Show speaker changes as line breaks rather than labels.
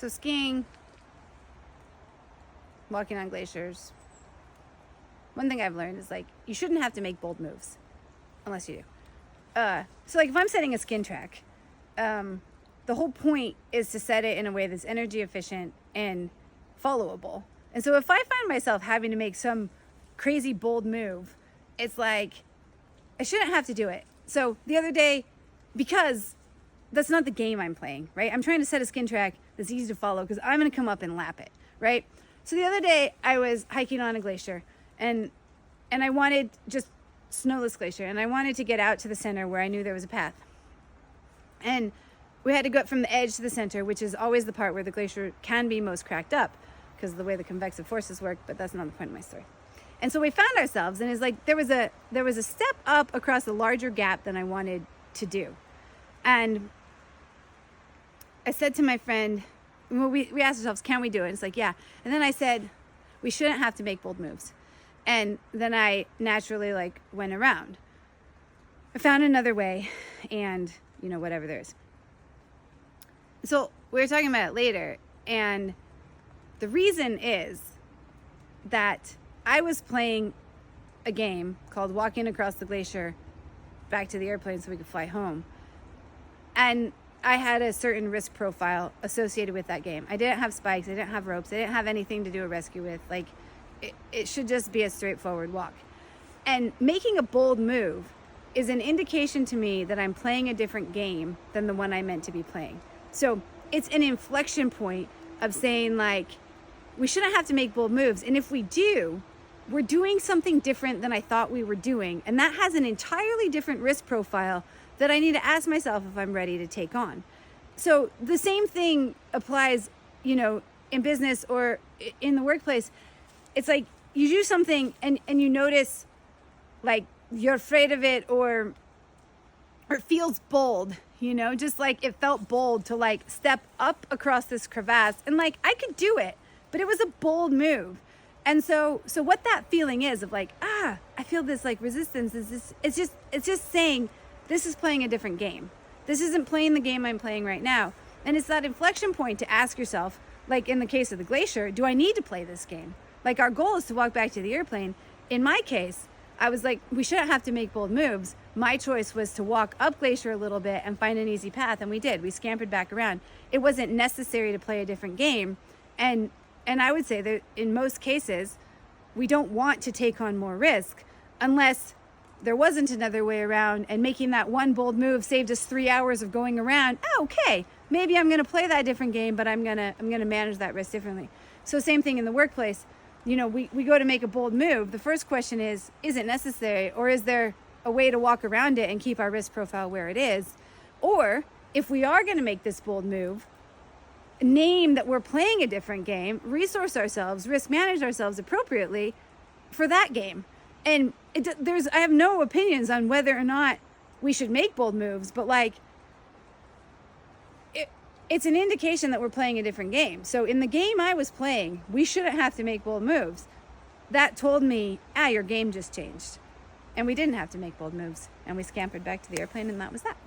So skiing, walking on glaciers, one thing I've learned is like, you shouldn't have to make bold moves unless you do. So like if I'm setting a skin track, the whole point is to set it in a way that's energy efficient and followable. And so if I find myself having to make some crazy bold move, it's like, I shouldn't have to do it. So the other day, because that's not the game I'm playing, right? I'm trying to set a skin track that's easy to follow because I'm going to come up and lap it, right? So the other day I was hiking on a glacier and I wanted just snowless glacier, and I wanted to get out to the center where I knew there was a path. And we had to go up from the edge to the center, which is always the part where the glacier can be most cracked up because of the way the convective forces work, but that's not the point of my story. And so we found ourselves, and it's like there was a step up across a larger gap than I wanted to do. And I said to my friend, well, we asked ourselves, can we do it? And it's like, yeah. And then I said, we shouldn't have to make bold moves. And then I naturally like went around. I found another way, and whatever there is. So we were talking about it later, and the reason is that I was playing a game called Walking Across the Glacier back to the airplane so we could fly home. And I had a certain risk profile associated with that game. I didn't have spikes, I didn't have ropes, I didn't have anything to do a rescue with. Like, it should just be a straightforward walk. And making a bold move is an indication to me that I'm playing a different game than the one I meant to be playing. So it's an inflection point of saying, like, we shouldn't have to make bold moves. And if we do, we're doing something different than I thought we were doing. And that has an entirely different risk profile that I need to ask myself if I'm ready to take on. So the same thing applies, in business or in the workplace. It's like you do something and you notice like you're afraid of it or it feels bold, just like it felt bold to like step up across this crevasse, and like I could do it, but it was a bold move. And so what that feeling is of like, I feel this like resistance is this, it's just saying this is playing a different game. This isn't playing the game I'm playing right now. And it's that inflection point to ask yourself, like in the case of the glacier, do I need to play this game? Like our goal is to walk back to the airplane. In my case, I was like, we shouldn't have to make bold moves. My choice was to walk up glacier a little bit and find an easy path. And we did. We scampered back around. It wasn't necessary to play a different game. And I would say that in most cases, we don't want to take on more risk unless there wasn't another way around, and making that one bold move saved us 3 hours of going around. Okay, maybe I'm going to play that different game, but I'm going to manage that risk differently. So same thing in the workplace. We go to make a bold move. The first question is it necessary, or is there a way to walk around it and keep our risk profile where it is? Or if we are going to make this bold move, name that we're playing a different game, resource ourselves, risk manage ourselves appropriately for that game. And I have no opinions on whether or not we should make bold moves, but like it's an indication that we're playing a different game. So in the game I was playing, we shouldn't have to make bold moves. That told me, your game just changed. And we didn't have to make bold moves. And we scampered back to the airplane, and that was that.